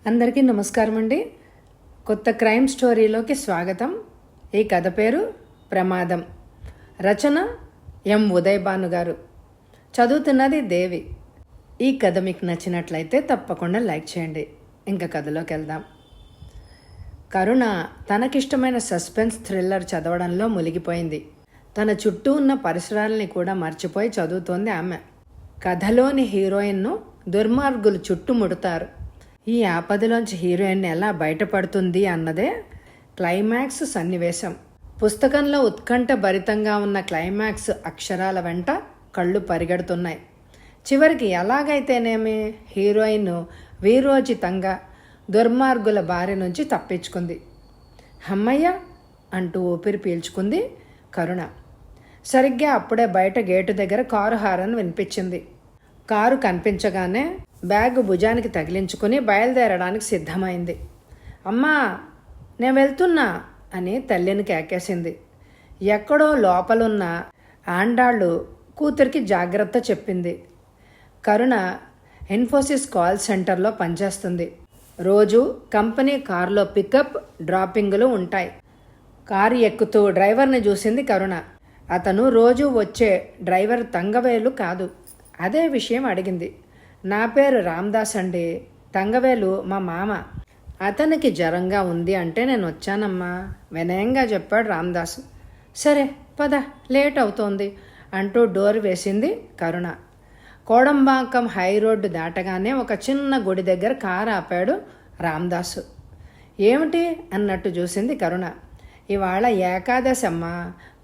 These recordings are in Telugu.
అందరికీ నమస్కారం అండి. కొత్త క్రైమ్ స్టోరీలోకి స్వాగతం. ఈ కథ పేరు ప్రమాదం. రచన ఎం ఉదయభాను గారు. చదువుతున్నది దేవి. ఈ కథ మీకు నచ్చినట్లయితే తప్పకుండా లైక్ చేయండి. ఇంకా కథలోకి వెళ్దాం. కరుణ తనకిష్టమైన సస్పెన్స్ థ్రిల్లర్ చదవడంలో మునిగిపోయింది. తన చుట్టూ ఉన్న పరిసరాలని కూడా మర్చిపోయి చదువుతోంది ఆమె. కథలోని హీరోయిన్ను దుర్మార్గులు చుట్టుముడతారు. ఈ ఆపదలోంచి హీరోయిన్ ఎలా బయటపడుతుంది అన్నదే క్లైమాక్స్ సన్నివేశం. పుస్తకంలో ఉత్కంఠ భరితంగా ఉన్న క్లైమాక్స్ అక్షరాల వెంట కళ్ళు పరిగెడుతున్నాయి. చివరికి ఎలాగైతేనేమి హీరోయిన్ వీరోచితంగా దుర్మార్గుల బారి నుంచి తప్పించుకుంది. అమ్మయ్య అంటూ ఊపిరి పీల్చుకుంది కరుణ. సరిగ్గా అప్పుడే బయట గేటు దగ్గర కారు హారన్ వినిపించింది. కారు కనిపించగానే బ్యాగ్ భుజానికి తగిలించుకుని బయలుదేరడానికి సిద్ధమైంది. అమ్మా, నేను వెళ్తున్నా అని తల్లిని కేకేసింది. ఎక్కడో లోపలున్న ఆండాళ్ళు కూతురికి జాగ్రత్త చెప్పింది. కరుణ ఇన్ఫోసిస్ కాల్ సెంటర్లో పనిచేస్తుంది. రోజు కంపెనీ కారులో పికప్ డ్రాపింగులు ఉంటాయి. కారు ఎక్కుతూ డ్రైవర్ని చూసింది కరుణ. అతను రోజు వచ్చే డ్రైవర్ తంగవేలు కాదు. అదే విషయం అడిగింది. నా పేరు రామ్దాస్ అండి. తంగవేలు మా మామ. అతనికి జ్వరంగా ఉంది అంటే నేను వచ్చానమ్మా, వినయంగా చెప్పాడు రామ్దాస్. సరే పద, లేట్ అవుతోంది అంటూ డోర్ వేసింది కరుణ. కోడంబాకం హై రోడ్డు దాటగానే ఒక చిన్న గుడి దగ్గర కారు ఆపాడు రామ్దాసు. ఏమిటి అన్నట్టు చూసింది కరుణ. ఇవాళ ఏకాదశి అమ్మా,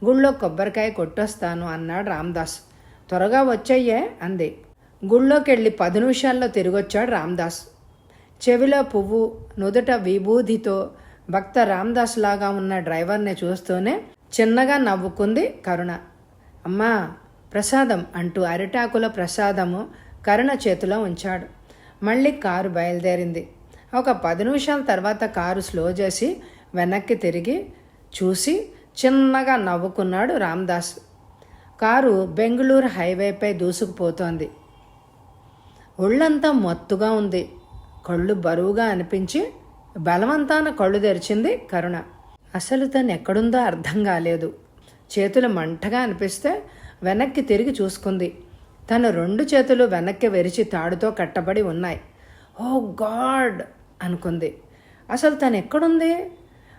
గుళ్ళో కొబ్బరికాయ కొట్టొస్తాను అన్నాడు రామ్దాస్. త్వరగా వచ్చయ్యే అంది. గుళ్ళోకి వెళ్ళి 10 నిమిషాల్లో తిరిగొచ్చాడు రామ్దాస్. చెవిలో పువ్వు, నుదుట విభూతితో భక్త రామ్దాస్ లాగా ఉన్న డ్రైవర్ని చూస్తూనే చిన్నగా నవ్వుకుంది కరుణ. అమ్మా ప్రసాదం అంటూ అరిటాకుల ప్రసాదము కరుణ చేతిలో ఉంచాడు. మళ్ళీ కారు బయలుదేరింది. ఒక 10 నిమిషాల తర్వాత కారు స్లో చేసి వెనక్కి తిరిగి చూసి చిన్నగా నవ్వుకున్నాడు రామ్దాస్. కారు బెంగళూరు హైవేపై దూసుకుపోతోంది. ఒళ్ళంతా మత్తుగా ఉంది. కళ్ళు బరువుగా అనిపించి బలవంతాన కళ్ళు తెరిచింది కరుణ. అసలు తను ఎక్కడుందో అర్థం కాలేదు. చేతులు మంటగా అనిపిస్తే వెనక్కి తిరిగి చూసుకుంది. తన 2 చేతులు వెనక్కి వెరిచి తాడుతో కట్టబడి ఉన్నాయి. ఓ గాడ్ అనుకుంది. అసలు తను ఎక్కడుంది?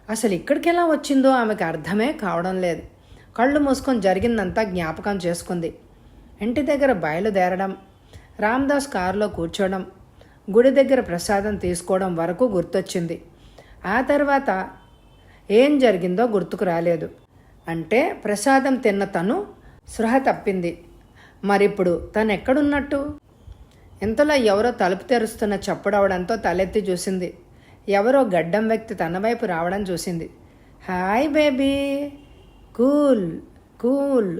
అసలు ఇక్కడికి ఎలా వచ్చిందో ఆమెకు అర్థమే కావడం లేదు. కళ్ళు మూసుకొని జరిగిందంతా జ్ఞాపకం చేసుకుంది. ఇంటి దగ్గర బయలుదేరడం, రామ్దాస్ కారులో కూర్చోవడం, గుడి దగ్గర ప్రసాదం తీసుకోవడం వరకు గుర్తొచ్చింది. ఆ తర్వాత ఏం జరిగిందో గుర్తుకు రాలేదు. అంటే ప్రసాదం తిన్న తను స్పృహ తప్పింది. మరిప్పుడు తను ఎక్కడున్నట్టు? ఇంతలో ఎవరో తలుపు తెరుస్తున్న చప్పుడవడంతో తలెత్తి చూసింది. ఎవరో గడ్డం వ్యక్తి తన వైపు రావడం చూసింది. హాయ్ బేబీ, కూల్ కూల్,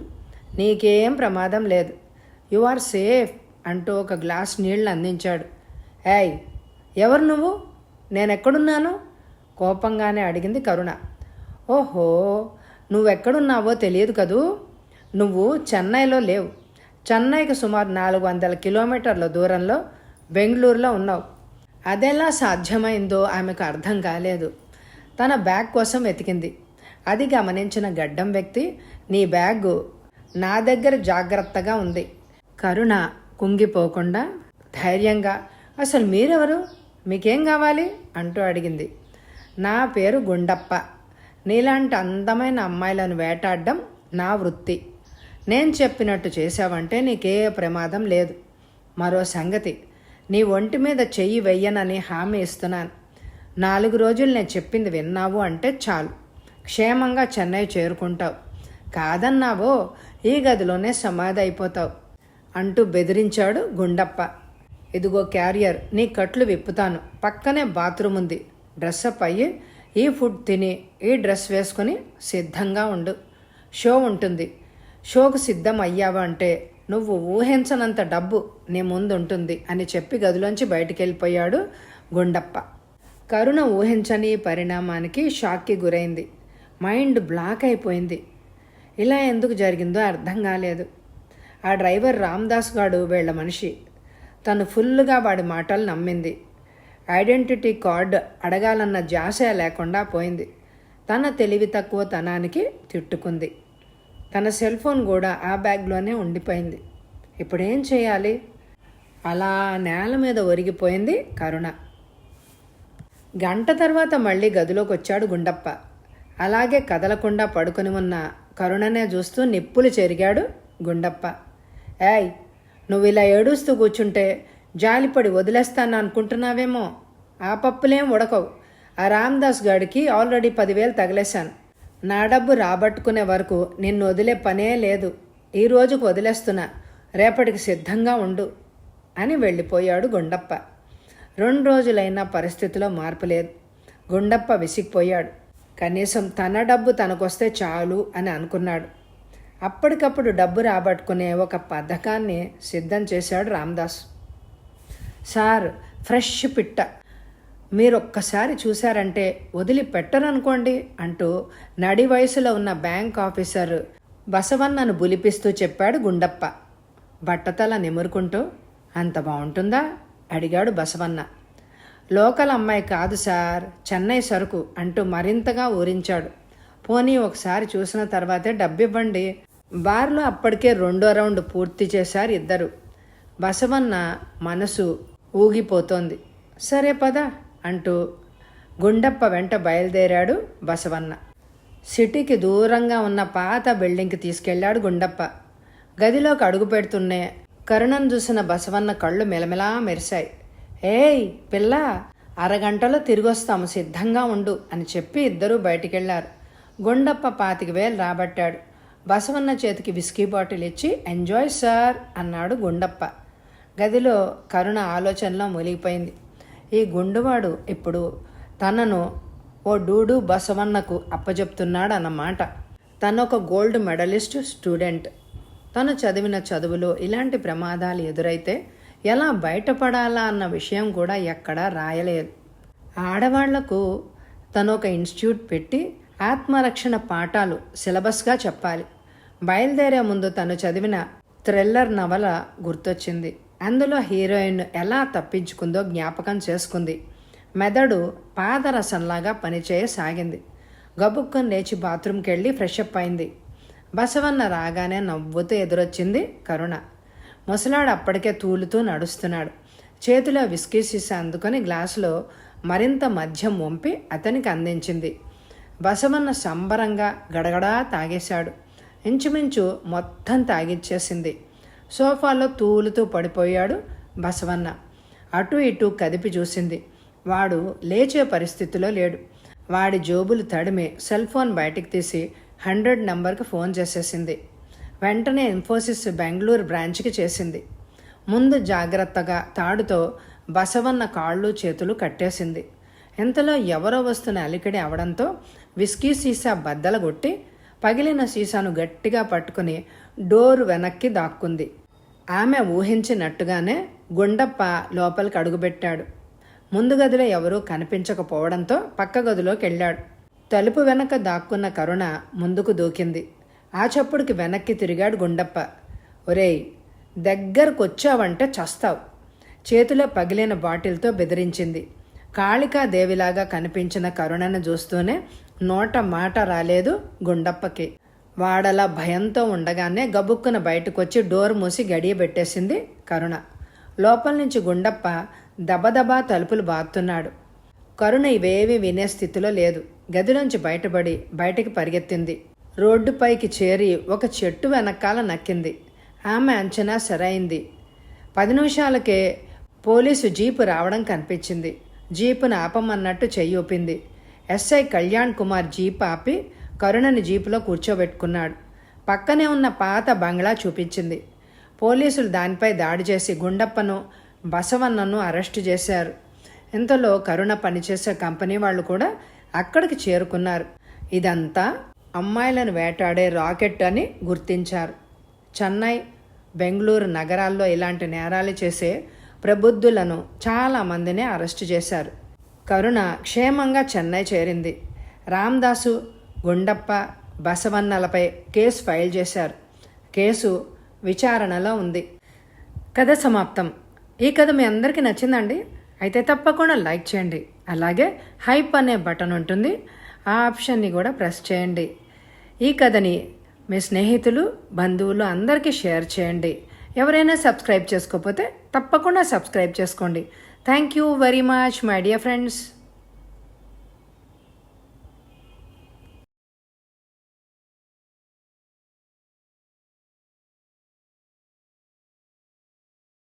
నీకేం ప్రమాదం లేదు, యు ఆర్ సేఫ్ అంటూ ఒక గ్లాస్ నీళ్లు అందించాడు. ఏయ్, ఎవరు నువ్వు? నేనెక్కడున్నాను? కోపంగానే అడిగింది కరుణ. ఓహో, నువ్వెక్కడున్నావో తెలియదు కదూ. నువ్వు చెన్నైలో లేవు. చెన్నైకి సుమారు 400 కిలోమీటర్ల దూరంలో బెంగళూరులో ఉన్నావు. అదెలా సాధ్యమైందో ఆమెకు అర్థం కాలేదు. తన బ్యాగ్ కోసం వెతికింది. అది గమనించిన గడ్డం వ్యక్తి, నీ బ్యాగు నా దగ్గర జాగ్రత్తగా ఉంది. కరుణ కుంగిపోకుండా ధైర్యంగా, అసలు మీరెవరు, మీకేం కావాలి అంటూ అడిగింది. నా పేరు గుండప్ప. నీలాంటి అందమైన అమ్మాయిలను వేటాడడం నా వృత్తి. నేను చెప్పినట్టు చేశావంటే నీకే ప్రమాదం లేదు. మరో సంగతి, నీ ఒంటి మీద చెయ్యి వెయ్యనని హామీ ఇస్తున్నాను. 4 రోజులు నేను చెప్పింది విన్నావు అంటే చాలు, క్షేమంగా చెన్నై చేరుకుంటావు. కాదన్నావో ఈ గదిలోనే సమాధి అయిపోతావు అంటూ బెదిరించాడు గుండప్ప. ఇదిగో క్యారియర్, నీ కట్లు విప్పుతాను. పక్కనే బాత్రూమ్ ఉంది. డ్రెస్అప్ అయ్యి ఈ ఫుడ్ తిని ఈ డ్రెస్ వేసుకొని సిద్ధంగా ఉండు. షో ఉంటుంది. షోకు సిద్ధం అయ్యావా అంటే నువ్వు ఊహించనంత డబ్బు నీ ముందు ఉంటుంది అని చెప్పి గదిలోంచి బయటికి వెళ్ళిపోయాడు గుండప్ప. కరుణ ఊహించని పరిణామానికి షాక్కి గురైంది. మైండ్ బ్లాక్ అయిపోయింది. ఇలా ఎందుకు జరిగిందో అర్థం కాలేదు. ఆ డ్రైవర్ రామ్దాస్ గాడు వీళ్ళ మనిషి. తను ఫుల్లుగా వాడి మాటలు నమ్మింది. ఐడెంటిటీ కార్డు అడగాలన్న ధ్యాస లేకుండా పోయింది. తన తెలివి తక్కువ తనానికి తిట్టుకుంది. తన సెల్ ఫోన్ కూడా ఆ బ్యాగ్లోనే ఉండిపోయింది. ఇప్పుడేం చేయాలి? అలా నేల మీద ఒరిగిపోయింది కరుణ. గంట తర్వాత మళ్ళీ గదిలోకి వచ్చాడు గుండప్ప. అలాగే కదలకుండా పడుకొని ఉన్న కరుణనే చూస్తూ నిప్పులు చెరిగాడు గుండప్ప. ఏయ్, నువ్వు ఇలా ఏడుస్తూ కూర్చుంటే జాలిపడి వదిలేస్తాను అనుకుంటున్నావేమో. ఆ పప్పులేం ఉడకవు. ఆ రామదాస్ గాడికి ఆల్రెడీ 10,000 తగిలేశాను. నా డబ్బు రాబట్టుకునే వరకు నిన్ను వదిలే పనే లేదు. ఈ రోజుకు వదిలేస్తున్నా, రేపటికి సిద్ధంగా ఉండు అని వెళ్ళిపోయాడు గుండప్ప. 2 రోజులైనా పరిస్థితిలో మార్పు లేదు. గుండప్ప విసిగిపోయాడు. కనీసం తన డబ్బు తనకొస్తే చాలు అని అనుకున్నాడు. అప్పటికప్పుడు డబ్బు రాబట్టుకునే ఒక పథకాన్ని సిద్ధం చేశాడు రామదాస్. సార్, ఫ్రెష్ పిట్ట, మీరొక్కసారి చూశారంటే వదిలిపెట్టరనుకోండి అంటూ నడి వయసులో ఉన్న బ్యాంక్ ఆఫీసర్ బసవన్నను బులిపిస్తూ చెప్పాడు గుండప్ప. బట్టతల నిమురుకుంటూ. అంత బాగుంటుందా అడిగాడు బసవన్న. లోకల్ అమ్మాయి కాదు సార్, చెన్నై సరుకు అంటూ మరింతగా ఊరించాడు. పోనీ ఒకసారి చూసిన తర్వాతే డబ్బివ్వండి. బార్లో అప్పటికే 2వ రౌండ్ పూర్తి చేశారు ఇద్దరు. బసవన్న మనసు ఊగిపోతోంది. సరే పద అంటూ గుండప్ప వెంట బయలుదేరాడు బసవన్న. సిటీకి దూరంగా ఉన్న పాత బిల్డింగ్కి తీసుకెళ్లాడు గుండప్ప. గదిలోకి అడుగు పెడుతున్నే కరుణను చూసిన బసవన్న కళ్ళు మెలమెలా మెరిశాయి. ఏయ్ పిల్ల, అరగంటలో తిరిగొస్తాము, సిద్ధంగా ఉండు అని చెప్పి ఇద్దరూ బయటికెళ్లారు. గుండప్ప 25,000 రాబట్టాడు. బసవన్న చేతికి విస్కీ బాటిల్ ఇచ్చి ఎంజాయ్ సార్ అన్నాడు గుండప్ప. గదిలో కరుణ ఆలోచనలో మునిగిపోయింది. ఈ గుండువాడు ఇప్పుడు తనను ఓ డూడు బసవన్నకు అప్పచెప్తున్నాడు అన్నమాట. తనొక గోల్డ్ మెడలిస్ట్ స్టూడెంట్. తను చదివిన చదువులో ఇలాంటి ప్రమాదాలు ఎదురైతే ఎలా బయటపడాలా అన్న విషయం కూడా ఎక్కడా రాయలేదు. ఆడవాళ్లకు తనొక ఇన్స్టిట్యూట్ పెట్టి ఆత్మరక్షణ పాఠాలు సిలబస్గా చెప్పాలి. బయలుదేరే ముందు తను చదివిన థ్రిల్లర్ నవల గుర్తొచ్చింది. అందులో హీరోయిన్ ఎలా తప్పించుకుందో జ్ఞాపకం చేసుకుంది. మెదడు పాదరసంలాగా పనిచేయసాగింది. గబుక్కని లేచి బాత్రూమ్కి వెళ్ళి ఫ్రెష్ అప్ అయింది. బసవన్న రాగానే నవ్వుతూ ఎదురొచ్చింది కరుణ. ముసలాడు అప్పటికే తూలుతూ నడుస్తున్నాడు. చేతిలో విస్కీ సీసా అందుకొని గ్లాసులో మరింత మద్యం వంపి అతనికి అందించింది. బసవన్న సంబరంగా గడగడా తాగేశాడు. ఇంచుమించు మొత్తం తాగిచ్చేసింది. సోఫాలో తూలుతూ పడిపోయాడు బసవన్న. అటు ఇటు కదిపి చూసింది. వాడు లేచే పరిస్థితిలో లేడు. వాడి జోబులు తడిమి సెల్ ఫోన్ బయటికి తీసి 100 నెంబర్కి ఫోన్ చేసేసింది. వెంటనే ఇన్ఫోసిస్ బెంగళూరు బ్రాంచ్కి చేసింది. ముందు జాగ్రత్తగా తాడుతో బసవన్న కాళ్ళు చేతులు కట్టేసింది. ఇంతలో ఎవరో వస్తున్న అలికిడి అవడంతో విస్కీ సీసా బద్దలగొట్టి పగిలిన సీసాను గట్టిగా పట్టుకుని డోరు వెనక్కి దాక్కుంది. ఆమె ఊహించినట్టుగానే గుండప్ప లోపలికి అడుగుపెట్టాడు. ముందు గదిలో ఎవరూ కనిపించకపోవడంతో పక్క గదిలోకి వెళ్ళాడు. తలుపు వెనక దాక్కున్న కరుణ ముందుకు దూకింది. ఆ చప్పుడుకి వెనక్కి తిరిగాడు గుండప్ప. ఒరేయ్, దగ్గరకొచ్చావంటే చస్తావు. చేతిలో పగిలిన బాటిల్తో బెదిరించింది. కాళికాదేవిలాగా కనిపించిన కరుణను చూస్తూనే నోట మాట రాలేదు గుండప్పకి. వాడలా భయంతో ఉండగానే గబుక్కున బయటకొచ్చి డోర్ మూసి గడియ పెట్టేసింది కరుణ. లోపల నుంచి గుండప్ప దబదబా తలుపులు బాదుతున్నాడు. కరుణ ఇవేవీ వినే స్థితిలో లేదు. గదిలోంచి బయటపడి బయటికి పరిగెత్తింది. రోడ్డుపైకి చేరి ఒక చెట్టు వెనకాల నక్కింది. ఆమె అంచనా సరైంది. 10 నిమిషాలకే పోలీసు జీపు రావడం కనిపించింది. జీపును ఆపమన్నట్టు చెయ్యి ఊపింది. ఎస్ఐ కళ్యాణ్ కుమార్ జీప్ ఆపి కరుణని జీపులో కూర్చోబెట్టుకున్నాడు. పక్కనే ఉన్న పాత బంగ్లా చూపించింది. పోలీసులు దానిపై దాడి చేసి గుండప్పను బసవన్నను అరెస్టు చేశారు. ఇంతలో కరుణ పనిచేసే కంపెనీ వాళ్ళు కూడా అక్కడికి చేరుకున్నారు. ఇదంతా అమ్మాయిలను వేటాడే రాకెట్ అని గుర్తించారు. చెన్నై, బెంగళూరు నగరాల్లో ఇలాంటి నేరాలు చేసే ప్రబుద్ధులను చాలామందినే అరెస్టు చేశారు. కరుణ క్షేమంగా చెన్నై చేరింది. రామదాసు, గుండప్ప, బసవన్నలపై కేసు ఫైల్ చేశారు. కేసు విచారణలో ఉంది. కథ సమాప్తం. ఈ కథ మీ అందరికీ నచ్చిందండి? అయితే తప్పకుండా లైక్ చేయండి. అలాగే హైప్ అనే బటన్ ఉంటుంది, ఆ ఆప్షన్ని కూడా ప్రెస్ చేయండి. ఈ కథని మీ స్నేహితులు, బంధువులు అందరికీ షేర్ చేయండి. ఎవరైనా సబ్స్క్రైబ్ చేసుకోకపోతే తప్పకుండా సబ్స్క్రైబ్ చేసుకోండి. Thank you very much my dear friends.